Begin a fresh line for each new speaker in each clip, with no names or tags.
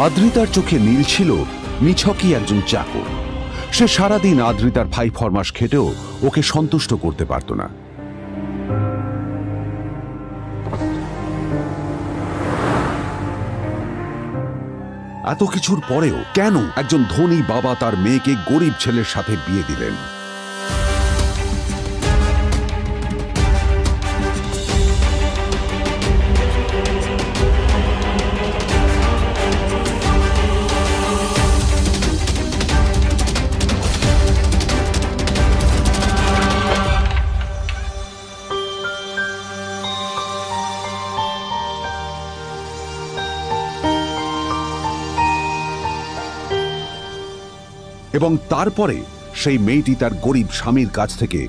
আদ্রিতার চোখে নীল ছিল নিছকই একজন চাকর। সে সারাদিন আদ্রিতার ভাই ফরমাস খেটেও ওকে সন্তুষ্ট করতে পারত না। এত কিছুর পরেও কেন একজন ধনী বাবা তার মেয়েকে গরিব ছেলের সাথে বিয়ে দিলেন? এবং তারপরে সেই মেয়েটি তার গরিব স্বামীর কাছ থেকে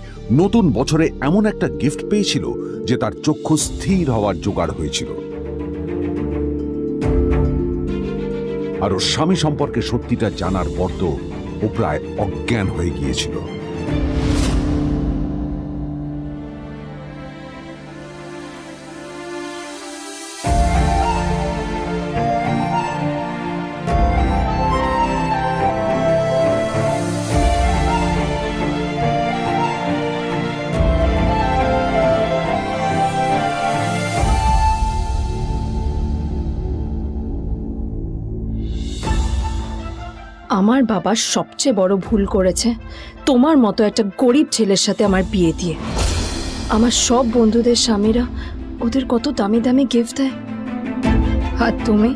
নতুন বছরে এমন একটা গিফট পেয়েছিল যে তার চক্ষু স্থির হওয়ার জোগাড় হয়েছিল। আর ওর স্বামী সম্পর্কে সত্যিটা জানার পর তো ও প্রায় অজ্ঞান হয়ে গিয়েছিল।
আমার বাবা সবচেয়ে বড় ভুল করেছে তোমার মতো একটা গরিব ছেলের সাথে আমার বিয়ে দিয়ে। আমার সব বন্ধুদের স্বামীরা ওদের কত দামি দামি গিফট দেয়, আর তুমি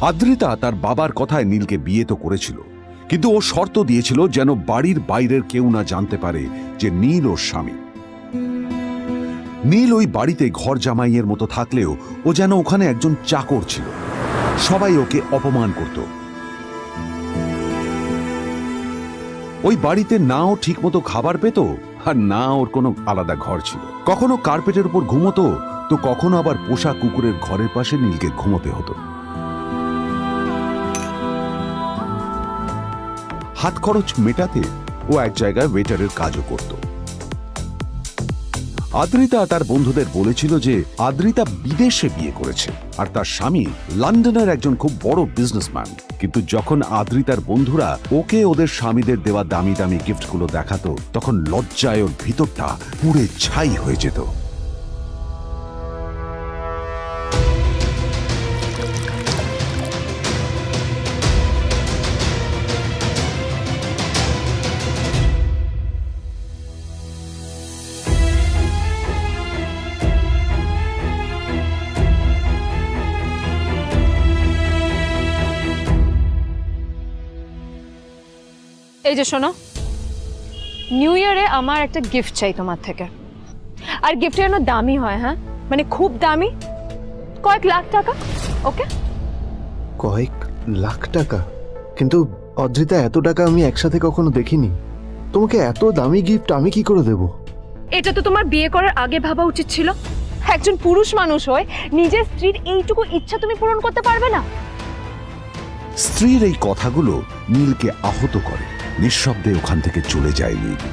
আদ্রিতা তার বাবার কথায় নীলকে বিয়ে তো করেছিল, কিন্তু ও শর্ত দিয়েছিল যেন বাড়ির বাইরের কেউ না জানতে পারে যে নীল ওর স্বামী। নীল ওই বাড়িতে ঘর জামাইয়ের মতো থাকলেও ও যেন ওখানে একজন চাকর ছিল। সবাই ওকে অপমান করত। ওই বাড়িতে না ও ঠিক মতো খাবার পেত, আর না ওর কোনো আলাদা ঘর ছিল। কখনো কার্পেটের উপর ঘুমোতো, তো কখনো আবার পোষা কুকুরের ঘরের পাশে নীলকে ঘুমোতে হতো। হাত খরচ মেটাতে ও এক জায়গায় ওয়েটারের কাজও করত। আদ্রিতা তার বন্ধুদের বলেছিল যে আদ্রিতা বিদেশে বিয়ে করেছে আর তার স্বামী লন্ডনের একজন খুব বড় বিজনেসম্যান। কিন্তু যখন আদ্রিতার বন্ধুরা ওকে ওদের স্বামীদের দেওয়া দামি দামি গিফটগুলো দেখাতো, তখন লজ্জায় ওর ভিতরটা পুড়ে ছাই হয়ে যেত।
এই যে শোনো, নিউ ইয়ারে আমার একটা গিফট চাই তোমার থেকে। আর গিফট যেন দামি হয়, হ্যাঁ, মানে খুব দামি, কয়েক লাখ টাকা। ওকে?
কয়েক লাখ টাকা? কিন্তু অদ্রিতা, এত টাকা আমি একসাথে কখনো দেখিনি। তোমাকে এত দামি গিফট আমি কি করে দেব?
এটা তো তোমার বিয়ে করার আগে ভাবা উচিত ছিল। একজন পুরুষ মানুষ হয়ে নিজের স্ত্রীর এইটুকু ইচ্ছা তুমি পূরণ করতে পারবে না?
স্ত্রীর এই কথাগুলো নীলকে আহত করে। নিঃশব্দে ওখান থেকে চলে যায় নীল।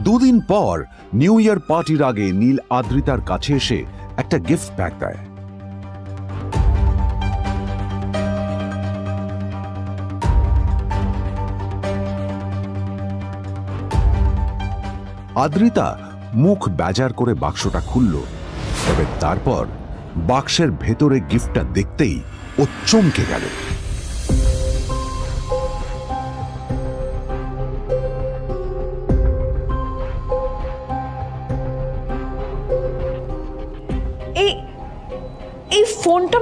দুদিন পর নিউ ইয়ার পার্টির আগে নীল আদ্রিতার কাছে এসে একটা গিফট প্যাক দেয়। আদ্রিতা মুখ বেজার করে বাক্সটা খুলল, তবে তারপর বাক্সের ভেতরে গিফটটা দেখতেই ও চমকে গেল।
ফোনটা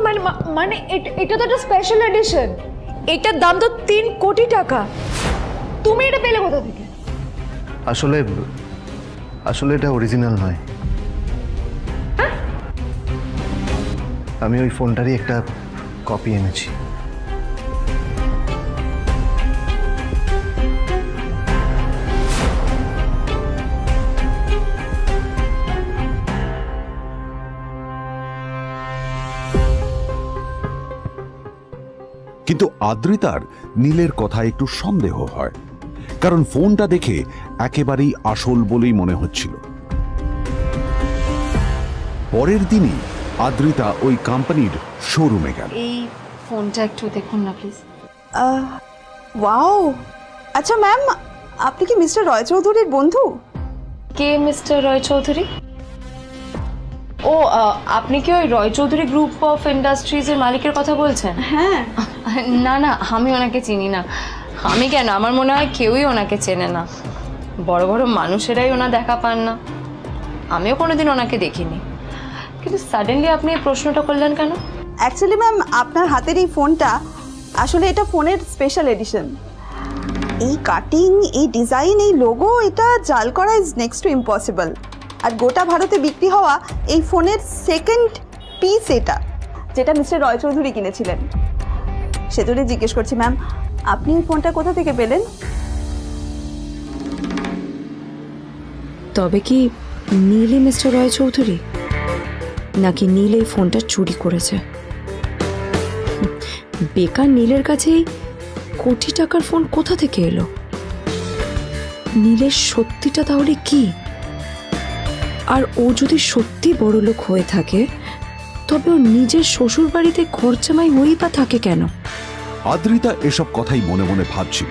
মানে এটা তো একটা স্পেশাল এডিশন, এটার দাম তো 3 কোটি টাকা। তুমি এটা পেলে কোথা থেকে?
আসলে আসলে এটা অরিজিনাল নয়। আমি ওই ফোনটারই একটা কপি এনেছি।
কিন্তু আদ্রিতার নীলের কথায় একটু সন্দেহ হয়, কারণ ফোনটা দেখে একেবারেই আসল বলেই মনে হচ্ছিল। পরের দিনই আদ্রিতা ওই কোম্পানির শোরুমে গেল।
এই ফোনটা একটু দেখুন না প্লিজ।
ওয়াও, আচ্ছা ম্যাম, আপনি কি মিস্টার রয় চৌধুরীর বন্ধু?
কে মিস্টার রয় চৌধুরী? ও, আপনি কি ওই রয় চৌধুরী গ্রুপ অফ ইন্ডাস্ট্রিজের মালিকের কথা বলছেন?
হ্যাঁ।
না না, আমি ওনাকে চিনি না। আমি কেন, আমার মনে হয় কেউই ওনাকে চেনে না। বড় বড় মানুষেরাই ওনা দেখা পান না। আমিও কোনোদিন ওনাকে দেখিনি, কিন্তু সাডেনলি আপনি এই প্রশ্নটা করলেন কেন?
অ্যাকচুয়ালি ম্যাম, আপনার হাতের এই ফোনটা আসলে এটা ফোনের স্পেশাল এডিশন। এই কাটিং, এই ডিজাইন, এই লোগো, এটা জাল করা ইজ নেক্সট টু ইম্পসিবল। আর গোটা ভারতে বিক্রি হওয়া এই ফোনের সেকেন্ড পিস এটা, যেটা মিস্টার রয় চৌধুরী কিনেছিলেন। সেজন্য জিজ্ঞেস করছি ম্যাম, আপনি এই ফোনটা কোথা থেকে পেলেন?
তবে কি নীলই মিস্টার রয় চৌধুরী, নাকি নীল এই ফোনটা চুরি করেছে? বেকার নীলের কাছেই কোটি টাকার ফোন কোথা থেকে এলো? নীলের সত্যিটা তাহলে কি? আর ও যদি সত্যি বড়লোক হয়ে থাকে, তবে ও নিজের শ্বশুর বাড়িতে খরচামাই হই বা থাকে কেন?
আদ্রিতা এসব কথাই মনে মনে ভাবছিল।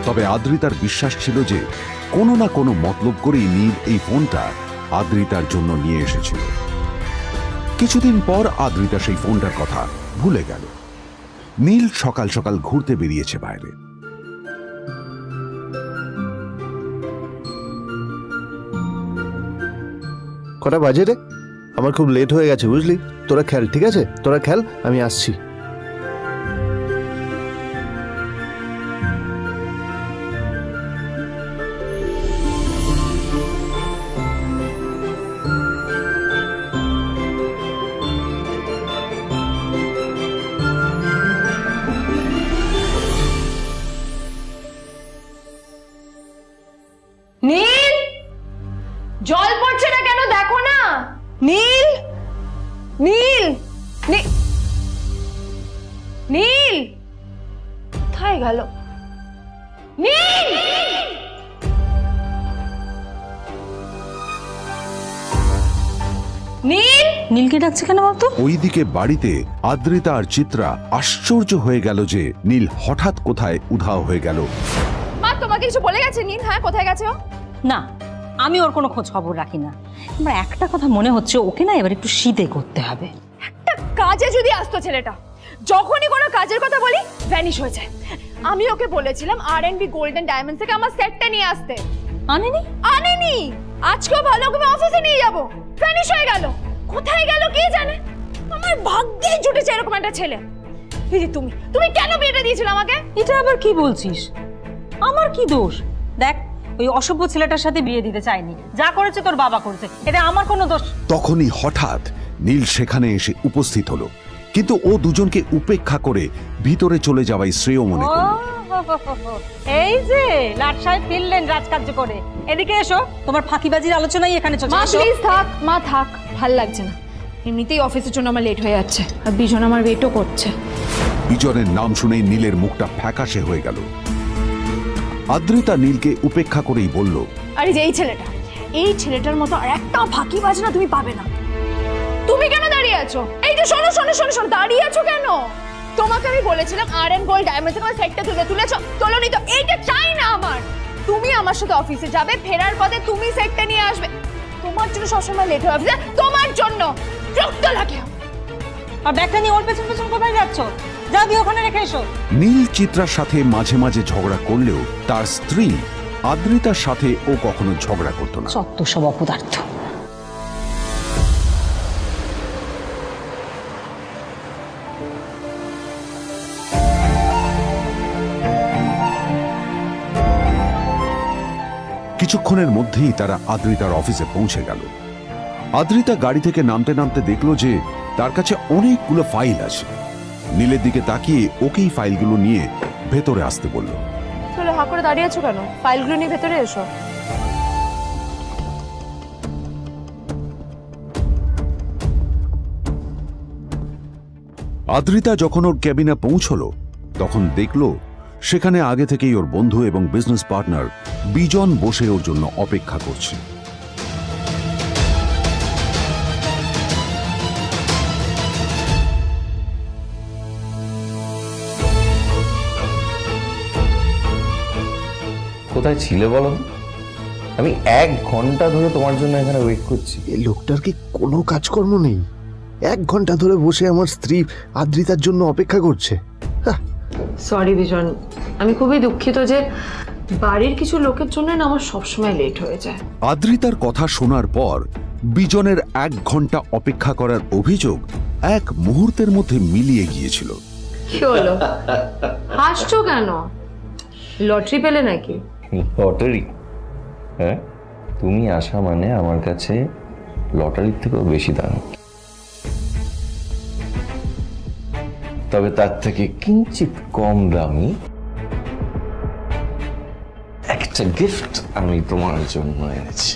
তবে আদ্রিতার বিশ্বাস ছিল যে কোনো না কোনো মতলব করেই নীল এই ফোনটা আদ্রিতার জন্য নিয়ে এসেছিল। কিছুদিন পর আদ্রিতা সেই ফোনটার কথা ভুলে গেল। নীল সকাল সকাল ঘুরতে বেরিয়েছে বাইরে।
কটা বাজে রে? আমার খুব লেট হয়ে গেছে বুঝলি। তোরা খেল, ঠিক আছে? তোরা খেল, আমি আসছি।
নীল, জল পড়ছে না কেন দেখো না। নীল, নীল, নীল কোথায় গেল? নীল, নীল,
নীলকে ডাকছে কেন বলতো?
ওইদিকে বাড়িতে আদ্রিতা আর চিত্রা আশ্চর্য হয়ে গেল যে নীল হঠাৎ কোথায় উধাও হয়ে গেল।
মা তোমাকে কিছু বলে গেছে নীল? হ্যাঁ, কোথায় গেছে ও?
না, আমি ওর কোনো খোঁজ খবর রাখি না। আমার একটা কথা মনে হচ্ছে, ওকে না এবার একটু শীতে করতে হবে।
একটা কাজে যদি আসতো ছেলেটা, যখনই কোনো কাজের কথা বলি ভ্যানিশ হয়ে যায়। আমি ওকে বলেছিলাম R&B গোল্ড এন্ড ডায়মন্ড থেকে আমার সেটটা নিয়ে আসতে,
আনেনি।
আনেনি। আজকেও ভালো করে অফিসে নিয়ে যাব, ভ্যানিশ হয়ে গেল। কোথায় গেল কে জানে। আমার ভাগ্যে জুটেছে এরকম একটা ছেলে। এই যে তুমি কেন বিয়েটা দিয়েছিলে আমাকে?
এটা আবার কি বলছিস? আমার কি দোষ? দেখ, ওই অসভ্য ছেলেটার সাথে বিয়ে দিতে চাইনি। যা করেছে তোর বাবা করেছে, এটা আমার কোনো দোষ।
তখনই হঠাৎ নীল সেখানে এসে উপস্থিত হলো, কিন্তু ও দুজনকে উপেক্ষা করে ভিতরে চলে যাওয়াই শ্রেয় মনে করল।
এই যে লাট সাহেব ফিরলেন রাজকার্য করে। এদিকে এসো, তোমার ফাঁকিবাজির আলোচনাই এখানে চলছে।
মা প্লিজ থাক, মা থাক, ভাল লাগছে না। এমনিতেই অফিসের জন্য আমার লেট হয়ে যাচ্ছে, আর বিজন আমার ওয়েটও করছে।
বিজনের নাম শুনেই নীলের মুখটা ফ্যাকাশে হয়ে গেল। আদ্রিতা নীলকে উপেক্ষা করেই বলল,
আরে যে এই ছেলেটার মতো আর একটা ফাঁকিবাজ না তুমি পাবে না। তুমি কেন দাঁড়িয়ে আছো? এই যে শোনো শোনো শোনো শোনো, দাঁড়িয়ে আছো কেন? তোমাকে আমি বলেছিলাম R&B গোল্ড ডায়মন্ড থেকে আমার সেটটা তুলেছো, তোলোনি তো। এইটা চাই না আমার। তুমি আমার সাথে অফিসে যাবে, ফেরার পথে তুমি সেটটা নিয়ে আসবে। তোমার জন্য সবসময় লেট হয় অফিসে, তোমার জন্য। বিরক্ত লাগে।
আর ব্যাগটা নিয়ে ওর পেছন পেছন কোথায় যাচ্ছ? যা দিয়ে ওখানে রেখে এসো।
নীল চিত্রার সাথে মাঝে মাঝে ঝগড়া করলেও তার স্ত্রী আদ্রিতার সাথে ও কখনো ঝগড়া করতো না।
সত্য সব অপদার্থ।
কিছুক্ষণের মধ্যেই তারা আদ্রিতার অফিসে পৌঁছে গেল। আদ্রিতা গাড়ি থেকে নামতে নামতে দেখলো যে তার কাছে অনেকগুলো ফাইল আছে। নীলের দিকে তাকিয়ে ওকেই ফাইলগুলো নিয়ে ভেতরে আসতে বলল।
চলো, হা করে দাঁড়িয়ে আছো কেন? ফাইলগুলো নিয়ে ভেতরে এসো।
আদ্রিতা যখন ওর ক্যাবিনে পৌঁছলো তখন দেখলো সেখানে আগে থেকেই ওর বন্ধু এবং বিজনেস পার্টনার বিজন বসে ওর জন্য অপেক্ষা করছে।
কোথায় ছিলে বলো? আমি 1 ঘন্টা ধরে তোমার জন্য এখানে ওয়েট করছি।
এই লোকটার কি কোনো কাজকর্ম নেই? 1 ঘন্টা ধরে বসে আমার স্ত্রী আদ্রিতার জন্য অপেক্ষা করছে।
সরি বিজন, আমি খুবই দুঃখিত যে বাড়ির কিছু লোকের জন্য না আমার সবসময় লেট হয়ে যায়।
আদ্রিতার কথা শোনার পর বিজনের 1 ঘন্টা অপেক্ষা করার অভিযোগ 1 মুহূর্তের মধ্যে মিলিয়ে গিয়েছিল।
কি হলো, হাসছো কেন? লটারি পেলে নাকি?
লটারি? হ্যাঁ, তুমি আসা মানে আমার কাছে লটারির থেকেও বেশি দাম। তবে তার থেকে কিঞ্চিত কম দামি একটা গিফট আমি তোমার জন্য এনেছি।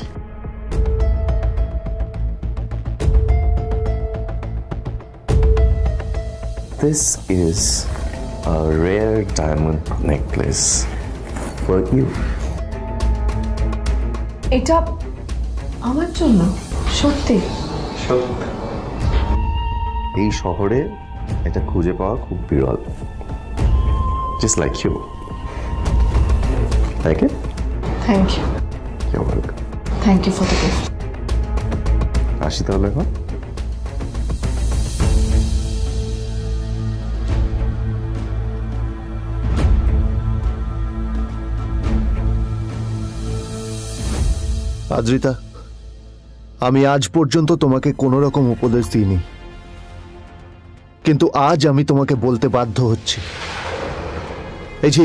This is a rare diamond necklace for you.
এটা আমার জন্য? সত্যি?
এই শহরে এটা খুঁজে পাওয়া খুব বিরল। Just like you. Like it?
Thank you.
You're welcome.
Thank you for the gift.
আসি তাহলে এখন।
আদ্রিতা, আমি আজ পর্যন্ত তোমাকে কোনো রকম উপদেশ দিইনি, কিন্তু আজ আমি তোমাকে বলতে বাধ্য হচ্ছি। এই যে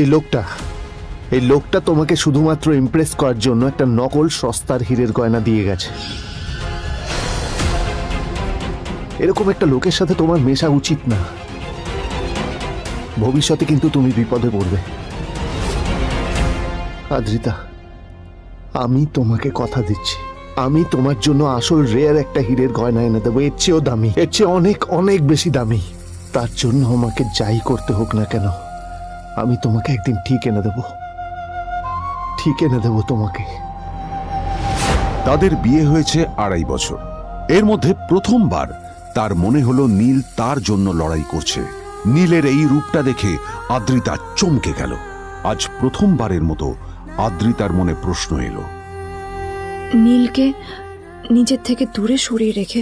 এই লোকটা তোমাকে শুধুমাত্র ইমপ্রেস করার জন্য একটা নকল সস্তার হীরের গয়না দিয়ে গেছে। এরকম একটা লোকের সাথে তোমার মেশা উচিত না। ভবিষ্যতে কিন্তু তুমি বিপদে পড়বে। আদ্রিতা, আমি তোমাকে কথা দিচ্ছি, আমি তোমার জন্য আসল রেয়ার একটা হীরের গয়না এনে দেবো, এর চেয়েও দামি, এর চেয়ে অনেক অনেক বেশি দামি। তার জন্য আমাকে যাই করতে হোক না কেন, আমি তোমাকে একদিন ঠিক এনে দেবো, ঠিক এনে দেবো তোমাকে।
তাদের বিয়ে হয়েছে 2.5 বছর। এর মধ্যে প্রথমবার তার মনে হলো নীল তার জন্য লড়াই করছে। নীলের এই রূপটা দেখে আদ্রিতা চমকে গেল। আজ প্রথমবারের মতো আদ্রিতার মনে প্রশ্ন এলো,
নীলকে নিজের থেকে দূরে সরিয়ে রেখে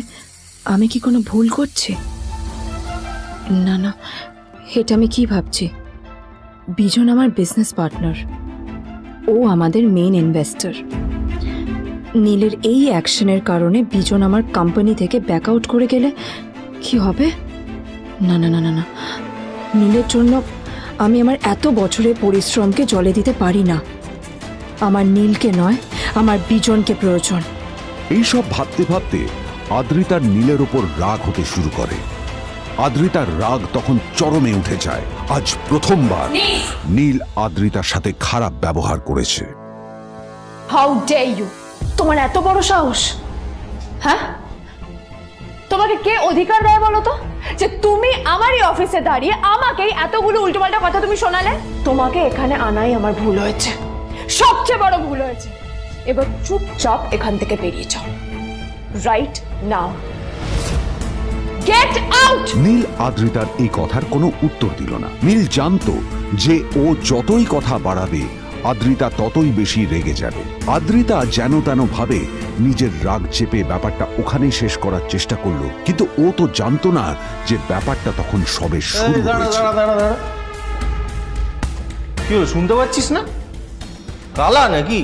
আমি কি কোনো ভুল করছি? না না, এটা আমি কি ভাবছি? বিজন আমার বিজনেস পার্টনার, ও আমাদের মেইন ইনভেস্টর। নীলের এই অ্যাকশনের কারণে বিজন আমার কোম্পানি থেকে ব্যাক আউট করে গেলে কি হবে? না না না না না, নীলের জন্য আমি আমার এত বছরের পরিশ্রমকে জলে দিতে পারি না। আমার নীলকে নয়, আমার বিজনকে প্রয়োজন।
এইসব ভাবতে ভাবতে আদ্রিতার নীলের ওপর রাগ হতে শুরু করে। আদ্রিতার রাগ তখন চরমে উঠে যায়। আজ প্রথমবার নীল আদ্রিতার সাথে খারাপ ব্যবহার করেছে।
How dare you! তোমার এত বড় সাহস! হ্যাঁ, তোমাকে কে অধিকার দেয় বলো তো যে তুমি আমারই অফিসে দাঁড়িয়ে আমাকেই এতগুলো উল্টোপাল্টা কথা তুমি শোনালে? তোমাকে এখানে আনাই আমার ভুল হয়েছে, সবচেয়ে বড় ভুল হয়েছে। এবার চুপচাপ এখান থেকে বেরিয়ে যাও, right now. Get out!
Neel আদ্রিতার এই কথার কোনো উত্তর দিল না। নীল জানতো যে ও যতই কথা বাড়াবে আদ্রিতা ততই বেশি রেগে যাবে। আদ্রিতা যেন তেন ভাবে নিজের রাগ চেপে ব্যাপারটা ওখানেই শেষ করার চেষ্টা করলো, কিন্তু ও তো জানতো না যে ব্যাপারটা তখন সবে শুরু হয়েছে।
কি হলো, শুনতে পাচ্ছিস না? কালা নাকি?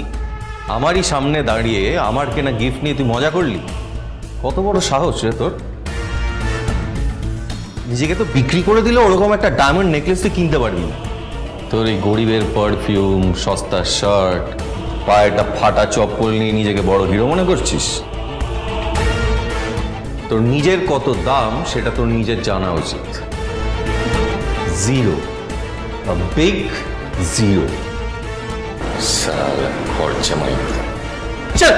আমারই সামনে দাঁড়িয়ে আমার কেনা গিফট নিয়ে তুই মজা করলি? কত বড় সাহস রে তোর! নিজেকে তো বিক্রি করে দিলে ওরকম একটা ডায়মন্ড নেকলেস তুই কিনতে পারবি না। তোর এই গরিবের পারফিউম, সস্তা শার্ট, পায়ে একটা ফাটা চপ্পল নিয়ে নিজেকে বড় হিরো মনে করছিস? তোর নিজের কত দাম সেটা তোর নিজের জানা উচিত। Zero, big zero. সালা খরচা মাই চল।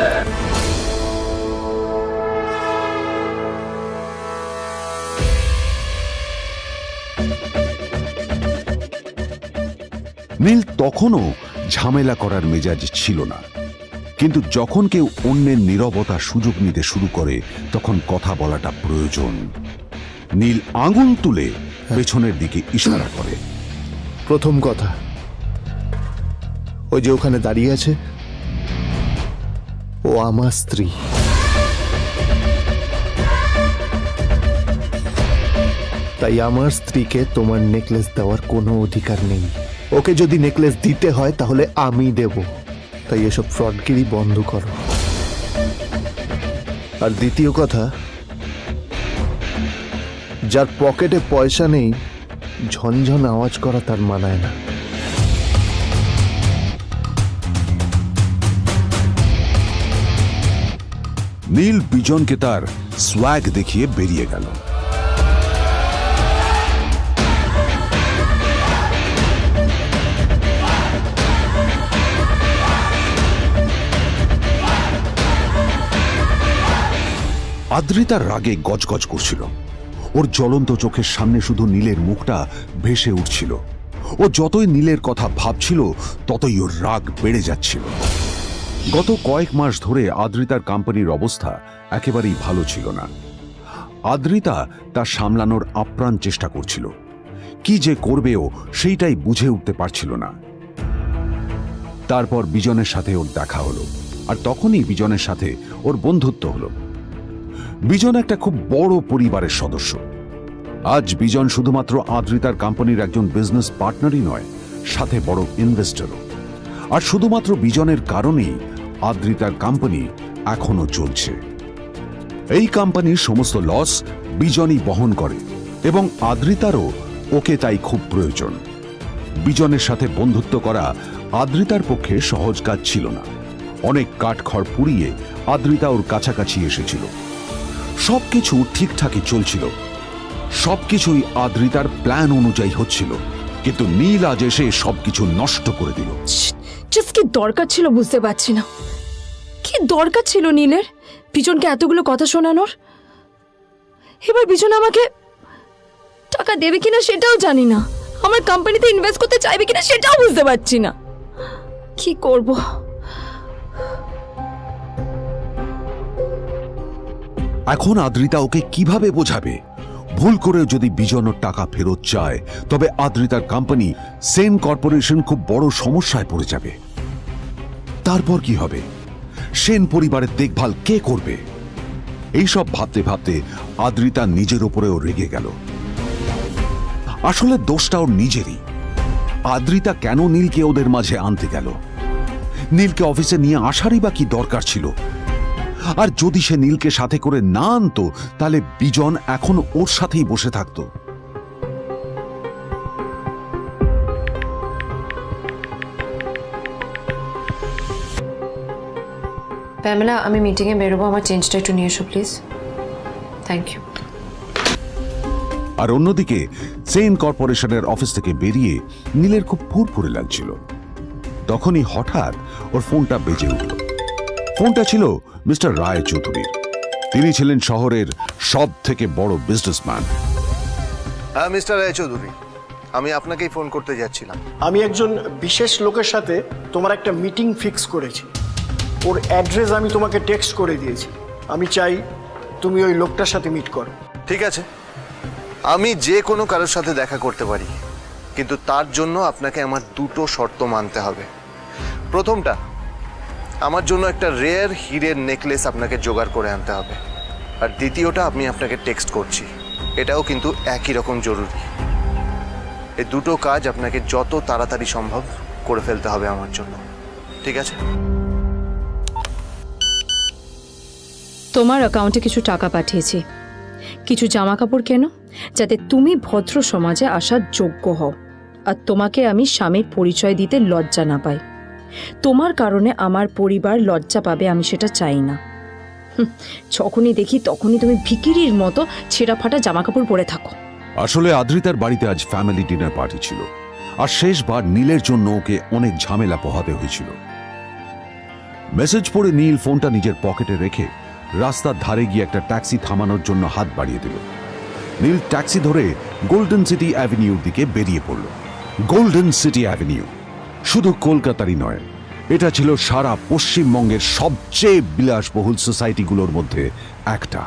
নীল তখনও ঝামেলা করার মেজাজ ছিল না, কিন্তু যখন কেউ অন্যের নীরবতা সুযোগ নিতে শুরু করে তখন কথা বলাটা প্রয়োজন। নীল আঙুল তুলে পেছনের দিকে ইশারা করে।
প্রথম কথা, ওই যে ওখানে দাঁড়িয়ে আছে, ও আমার স্ত্রী। তাই আমার স্ত্রীকে তোমার নেকলেস দেওয়ার কোনো অধিকার নেই। ওকে যদি নেকলেস দিতে হয় তাহলে আমি দেব। তাই এসব ফ্রডগিরি বন্ধ করো। আর দ্বিতীয় কথা, যার পকেটে পয়সা নেই ঝনঝন আওয়াজ করা তার মানায় না।
নীল বিজনকে তার সোয়াগ দেখিয়ে বেরিয়ে গেল। আদ্রিতার রাগে গজগজ করছিল। ওর জ্বলন্ত চোখের সামনে শুধু নীলের মুখটা ভেসে উঠছিল। ও যতই নীলের কথা ভাবছিল ততই ওর রাগ বেড়ে যাচ্ছিল। গত কয়েক মাস ধরে আদ্রিতার কোম্পানির অবস্থা একেবারেই ভালো ছিল না। আদ্রিতা তা সামলানোর আপ্রাণ চেষ্টা করছিল। কি যে করবেও সেইটাই বুঝে উঠতে পারছিল না। তারপর বিজনের সাথে ওর দেখা হলো, আর তখনই বিজনের সাথে ওর বন্ধুত্ব হলো। বিজন একটা খুব বড় পরিবারের সদস্য। আজ বিজন শুধুমাত্র আদ্রিতার কোম্পানির একজন বিজনেস পার্টনারই নয়, সাথে বড় ইনভেস্টরও। আর শুধুমাত্র বিজনের কারণেই আদ্রিতার কোম্পানি এখনো চলছে। এই কোম্পানির সমস্ত লস বিজনই বহন করে এবং আদ্রিতারও ওকে তাই খুব প্রয়োজন। বিজনের সাথে বন্ধুত্ব করা আদ্রিতার পক্ষে সহজ কাজ ছিল না। অনেক কাঠখড় পুড়িয়ে আদ্রিতা ওর কাছাকাছি এসেছিল। সবকিছু ঠিকঠাকই চলছিল, সবকিছুই আদ্রিতার প্ল্যান অনুযায়ী হচ্ছিল, কিন্তু নীল আজ এসে সবকিছু নষ্ট করে দিল।
জাস্ট কি দরকার ছিল বুঝতে পারছি না। কি দরকার ছিল নীলের বিজনকে এতগুলো কথা শোনানোর? এবার বিজন আমাকে টাকা দেবে কিনা সেটাও জানি না, আমার কোম্পানিতে ইনভেস্ট করতে চাইবে কিনা সেটাও বুঝতে পারছি না। কি করব?
এখন আদ্রিতা ওকে কিভাবে বোঝাবে? ভুল করে যদি বিজন ওর টাকা ফেরত চায় তবে আদ্রিতার কোম্পানি সেন কর্পোরেশন খুব বড় সমস্যায় পড়ে যাবে। তারপর কি হবে? সেন পরিবারের দেখভাল কে করবে? এইসব ভাবতে ভাবতে আদ্রিতা নিজের উপরেও রেগে গেল। আসলে দোষটা ওর নিজেরই। আদ্রিতা কেন নীলকে ওদের মাঝে আনতে গেল? নীলকে অফিসে নিয়ে আসারই বা কি দরকার ছিল? আর যদি সে নীলকে সাথে করে না আনতো তাহলে বিজন এখন ওর সাথেই বসে থাকতো।
প্যামেলা, আমি মিটিংয়ে বেরোবো, আমার চেঞ্জটা একটু নিয়ে এসো প্লিজ। Thank you.
আর অন্যদিকে সেন কর্পোরেশনের অফিস থেকে বেরিয়ে নীলের খুব ফুরফুরে লাগছিল। তখনই হঠাৎ ওর ফোনটা বেজে উঠল। ফোনটা ছিল মিস্টার রায় চৌধুরীর। তিনি ছিলেন শহরের সব থেকে বড় বিজনেসম্যান।
হ্যাঁ মিস্টার রায়চৌধুরী, আমি আপনাকেই ফোন করতে যাচ্ছিলাম।
আমি একজন বিশেষ লোকের সাথে তোমার একটা মিটিং ফিক্স করেছি। ওর অ্যাড্রেস আমি তোমাকে টেক্সট করে দিয়েছি। আমি চাই তুমি ওই লোকটার সাথে মিট করো।
ঠিক আছে, আমি যে কোনো কারোর সাথে দেখা করতে পারি, কিন্তু তার জন্য আপনাকে আমার দুটো শর্ত মানতে হবে। প্রথমটা, আমার জন্য একটা রেয়ার হীরের নেকলেস আপনাকে জোগাড় করে আনতে হবে। আর দ্বিতীয়টা, আমি আপনাকে টেক্সট করছি, এটাও কিন্তু একই রকম জরুরি। এই দুটো কাজ আপনাকে যত তাড়াতাড়ি সম্ভব করে ফেলতে হবে আমার জন্য, ঠিক আছে?
তোমার অ্যাকাউন্টে কিছু টাকা পাঠিয়েছি। কিছু জামা কাপড় কেনো, যাতে তুমি ভদ্র সমাজে আসার যোগ্য হও আর তোমাকে আমি স্বামীর পরিচয় দিতে লজ্জা না পাই। তোমার কারণে আমার পরিবার লজ্জা পাবে, আমি সেটা চাই না। যখনই দেখি তখনই তুমি ভিকিরির মতো ছেঁড়া ফাটা জামা কাপড় পরে থাকো।
আসলে আদ্রিতার বাড়িতে আজ ফ্যামিলি ডিনার পার্টি ছিল, আর শেষবার নীলের জন্য ওকে অনেক ঝামেলা পোহাতে হয়েছিল। মেসেজ পড়ে নীল ফোনটা নিজের পকেটে রেখে রাস্তার ধারে গিয়ে একটা ট্যাক্সি থামানোর জন্য হাত বাড়িয়ে দিল। নীল ট্যাক্সি ধরে গোল্ডেন সিটি অ্যাভিনিউর দিকে বেরিয়ে পড়ল। গোল্ডেন সিটি অ্যাভিনিউ শুধু কলকাতারই নয়, এটা ছিল সারা পশ্চিমবঙ্গের সবচেয়ে বিলাসবহুল সোসাইটিগুলোর মধ্যে একটা।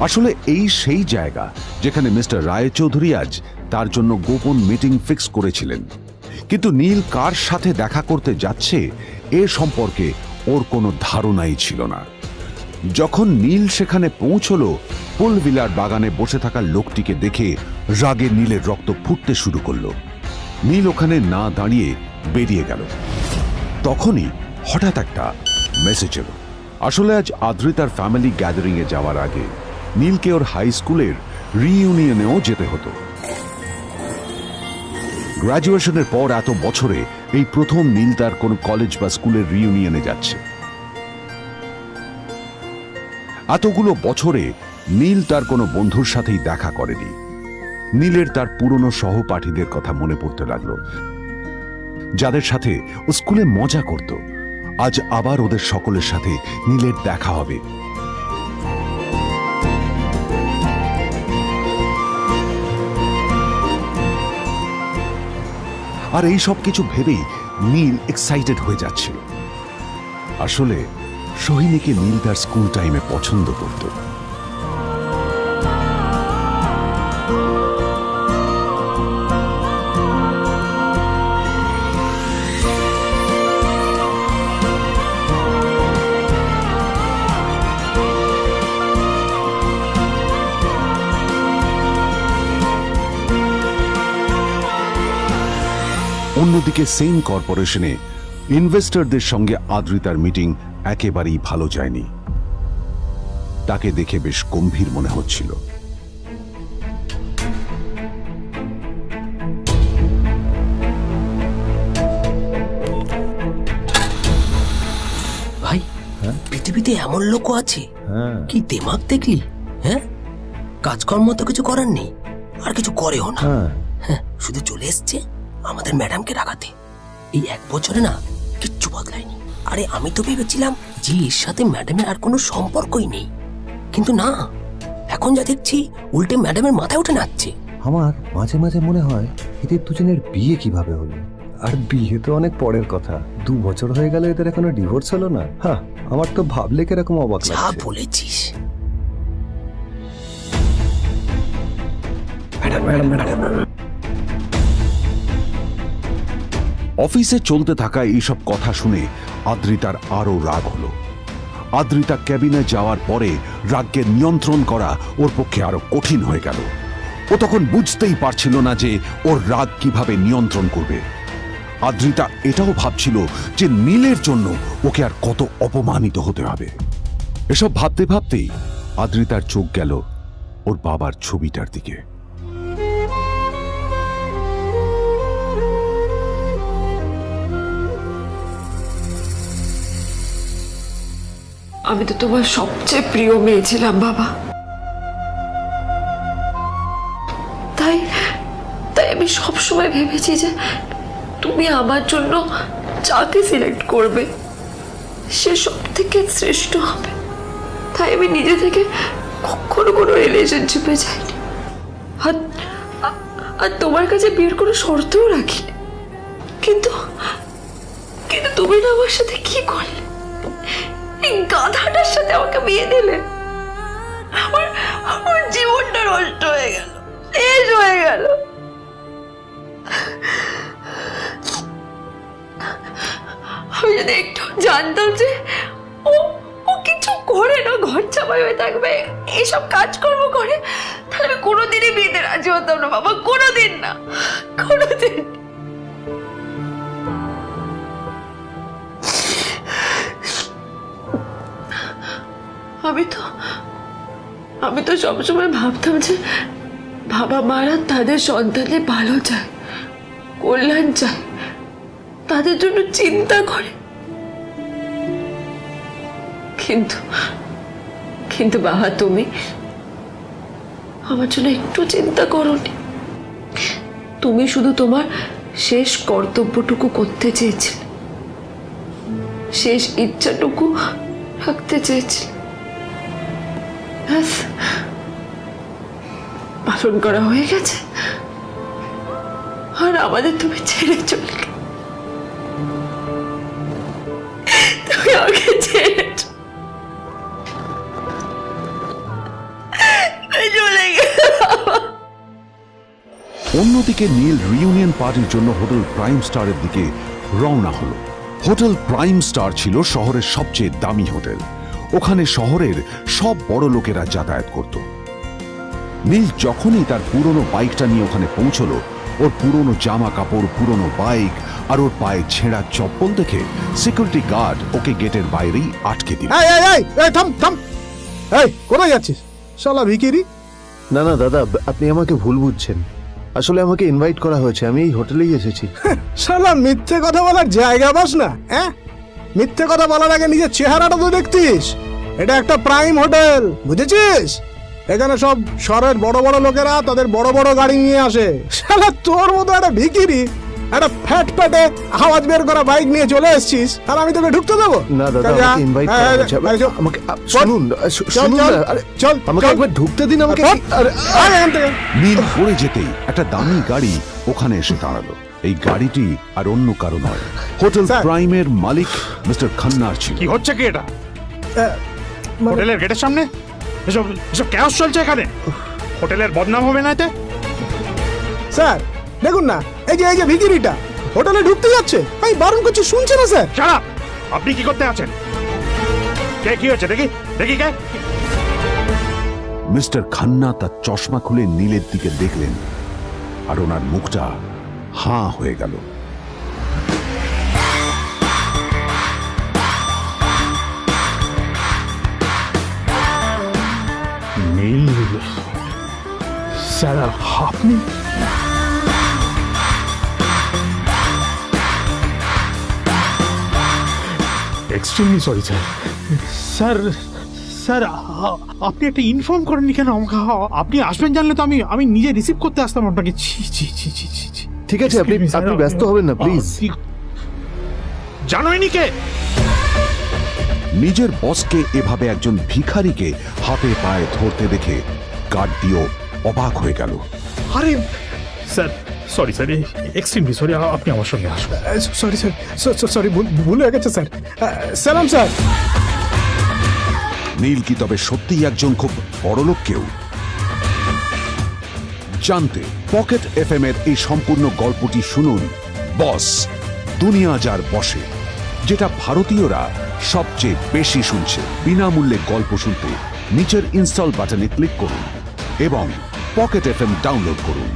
আসলে এই সেই জায়গা যেখানে মিস্টার রায়চৌধুরী আজ তার জন্য গোপন মিটিং ফিক্স করেছিলেন। কিন্তু নীল কার সাথে দেখা করতে যাচ্ছে এ সম্পর্কে ওর কোনো ধারণাই ছিল না। যখন নীল সেখানে পৌঁছল, পুলভিলার বাগানে বসে থাকা লোকটিকে দেখে রাগে নীলের রক্ত ফুটতে শুরু করলো। নীল ওখানে না দাঁড়িয়ে বেরিয়ে গেল। তখনই হঠাৎ একটা মেসেজ এলো। আসলে আজ আদ্রিতার ফ্যামিলি গ্যাদারিং এ যাওয়ার আগে নীলকে ওর হাই স্কুলের রিইউনিয়নেও যেতে হতো। গ্র্যাজুয়েশনের পর এত বছরে এই প্রথম নীল তার কোনো কলেজ বা স্কুলের রিইউনিয়নে যাচ্ছে। এতগুলো বছরে নীল তার কোনো বন্ধুর সাথেই দেখা করেনি। নীলের তার পুরনো সহপাঠীদের কথা মনে পড়তে লাগলো, যাদের সাথে ও স্কুলে মজা করত। আজ আবার ওদের সকলের সাথে নীলের দেখা হবে। আর এই সব কিছু ভেবেই নীল এক্সাইটেড হয়ে যাচ্ছিল। আসলে সোহিনীকে নীল তার স্কুল টাইমে পছন্দ করত। অন্যদিকে সেম কর্পোরেশনে ইনভেস্টরদের সঙ্গে আদ্রিতার মিটিং একেবারেই ভালো যায়নি। তাকে দেখে বেশ গম্ভীর মনে হচ্ছিল।
ভাই, পৃথিবীতে এমন লোকও আছে, কি দিমাগ দেখলি? হ্যাঁ, কাজকর্ম তো কিছু করার নেই, আর কিছু করেও না। হ্যাঁ, শুধু চলে এসছে আমাদের ম্যাডামকে রাখাতে। এই 1 বছরে না কিচ্ছু বদলায়নি। আরে আমি তো ভেবেছিলাম যে এর সাথে ম্যাডামের আর কোনো সম্পর্কই নেই, কিন্তু না, এখন যা দেখছি উল্টে ম্যাডামের মাথায় উঠে নাচছে।
আমার মাঝে মাঝে মনে হয় এদের দুজনের বিয়ে কিভাবে হলো। আর বিয়ে তো অনেক পরের কথা, 2 বছর হয়ে গেল, এদের এখনো ডিভোর্স হলো না। হ্যাঁ, আমার তো ভাবলে কিরকম অবাক লাগছে।
যা বলেছিস।
অফিসে চলতে থাকা এইসব কথা শুনে আদ্রিতার আরো রাগ হলো। আদ্রিতা ক্যাবিনে যাওয়ার পরে রাগকে নিয়ন্ত্রণ করা ওর পক্ষে আরো কঠিন হয়ে গেল। ও তখন বুঝতেই পারছিল না যে ওর রাগ কিভাবে নিয়ন্ত্রণ করবে। আদ্রিতা এটাও ভাবছিল যে নীলের জন্য ওকে আর কত অপমানিত হতে হবে। এসব ভাবতে ভাবতেই আদ্রিতার চোখ গেল ওর বাবার ছবিটার দিকে।
আমি তো তোমার সবচেয়ে প্রিয় মেয়ে ছিলাম বাবা, তাই আমি সবসময় ভেবেছি যে তুমি আমার জন্য যাকে সিলেক্ট করবে সে সব থেকে শ্রেষ্ঠ হবে। তাই আমি নিজে থেকে কখনো কোনো রিলেশনশিপে যাইনি, আর তোমার কাছে বিয়ের কোনো শর্তও রাখিনি। কিন্তু তুমি না আমার সাথে কি করলে? এই গাধাটার সাথে আমাকে বিয়ে দিলে। আমার জীবনটা নষ্ট হয়ে গেল, শেষ হয়ে গেল। আমি যদি একটু জানতাম যে ও কিছু করে না, ঘর চাপাই হয়ে থাকবে, এইসব কাজকর্ম করে, তাহলে আমি কোনোদিনই বিয়েতে রাজি হতাম না বাবা, কোনোদিন না, কোনোদিন। আমি তো সবসময় ভাবতাম যে বাবা মারা তাদের সন্তানের ভালো চায়, কল্যাণ চায়,
তাদের জন্য চিন্তা করে, কিন্তু কিন্তু বাবা তুমি আমার জন্য একটু চিন্তা করোনি। তুমি শুধু তোমার শেষ কর্তব্যটুকু করতে চেয়েছিলে, শেষ ইচ্ছাটুকু রাখতে চেয়েছিলে, ব্যাস পালন করা হয়ে গেছে। আর আমাদের তুমি ছেড়ে চলে গেলে, তুমি আমাকে ছেড়ে চলে গেলে।
অন্যদিকে নীল রিইউনিয়ন পার্টির জন্য হোটেল প্রাইম স্টারের দিকে রওনা হলো। হোটেল প্রাইম স্টার ছিল শহরের সবচেয়ে দামি হোটেল। ওখানে শহরের সব বড় লোকেরা যাতায়াত করত। নীল যখনই তার পুরনো বাইকটা নিয়ে ওখানে পৌঁছলো, ওর পুরনো জামা কাপড়, পুরনো বাইক আর ওর পায়ে ছেঁড়া চপ্পল দেখে সিকিউরিটি গার্ড ওকে গেটের বাইরেই আটকে দিল।
কোথায় যাচ্ছিস শালা ভিকিরি? না না দাদা, আপনি আমাকে ভুল বুঝছেন। আসলে আমাকে ইনভাইট করা হয়েছে, আমি এই হোটেলেই এসেছি।
শালা মিথ্যে কথা বলার জায়গা পাস না? হ্যাঁ, মিথ্যে কথা বলার আগে নিজের চেহারাটা তো দেখতিস। এটা একটা প্রাইম হোটেল, বুঝেছিস? এখানে সব শহরের বড় বড় লোকেরা তাদের বড় বড় গাড়ি নিয়ে আসে। শালা তোর মতো একটা ভিকিরি একটা ফ্যাট প্যাটে আওয়াজ বের করা বাইক নিয়ে চলে এসেছিস, আর আমি তোকে ঢুকতে দেবো
না দাদা? আমাকে ইনভাইট করা হয়েছে, আমাকে শুনুন শুনুন, আরে চল আমাকে একবার ঢুকতে দিন আমাকে।
নীল পড়ে যেতেই একটা দামি গাড়ি ওখানে এসে দাঁড়ালো। এই গাড়িটি আর অন্য কারো নয়, হোটেল প্রাইমের মালিক মিস্টার খান্নার ছিল।
কি হচ্ছে কি এটা? হোটেলের গেটের সামনে এসব এসব ক্যাশ চলছে এখানে। হোটেলের বদনাম হবে না এতে? স্যার দেখুন না, এই যে ভিকিরিটা হোটেলে ঢুকতে যাচ্ছে, আমি বারণ করছি, শুনছে না স্যার? Shut up! আপনি কি করতে আছেন? কে কি হচ্ছে দেখি দেখি কে?
মিস্টার খান্না তার চশমা খুলে নীলের দিকে দেখলেন, আর ওনার মুখটা হাঁ হয়ে গেল।
নীল স্যার, আপনি? Extremely sorry sir. Sir sir, আপনি একটা ইনফর্ম করেননি কেন আমাকে? আপনি আসবেন জানলে তো আমি নিজে রিসিভ করতে আসতাম আপনাকে।
ঠিক আছে, আপনি ব্যস্ত হবেন না প্লিজ।
জানোইনি কে?
নিজের বসকে এভাবে একজন ভিখারিকে হাতে পায়ে ধরতে দেখে গার্ডটিও অবাক হয়ে গেল।
আরে sir, sorry sir, extremely sorry, আপনি আমার সঙ্গে আসুন। সরি স্যার, সরি, ভুল হয়ে গেছে স্যার। সালাম স্যার।
নীল কি তবে সত্যিই একজন খুব বড়লোক কেউ? জানতে পকেট এফএম এর এই সম্পূর্ণ গল্পটি শুনুন বস, দুনিয়া যার বসে, যেটা ভারতীয়রা সবচেয়ে বেশি শুনছে। বিনামূল্যে গল্প শুনতে নিচের ইনস্টল বাটনে ক্লিক করুন এবং পকেট এফএম ডাউনলোড করুন।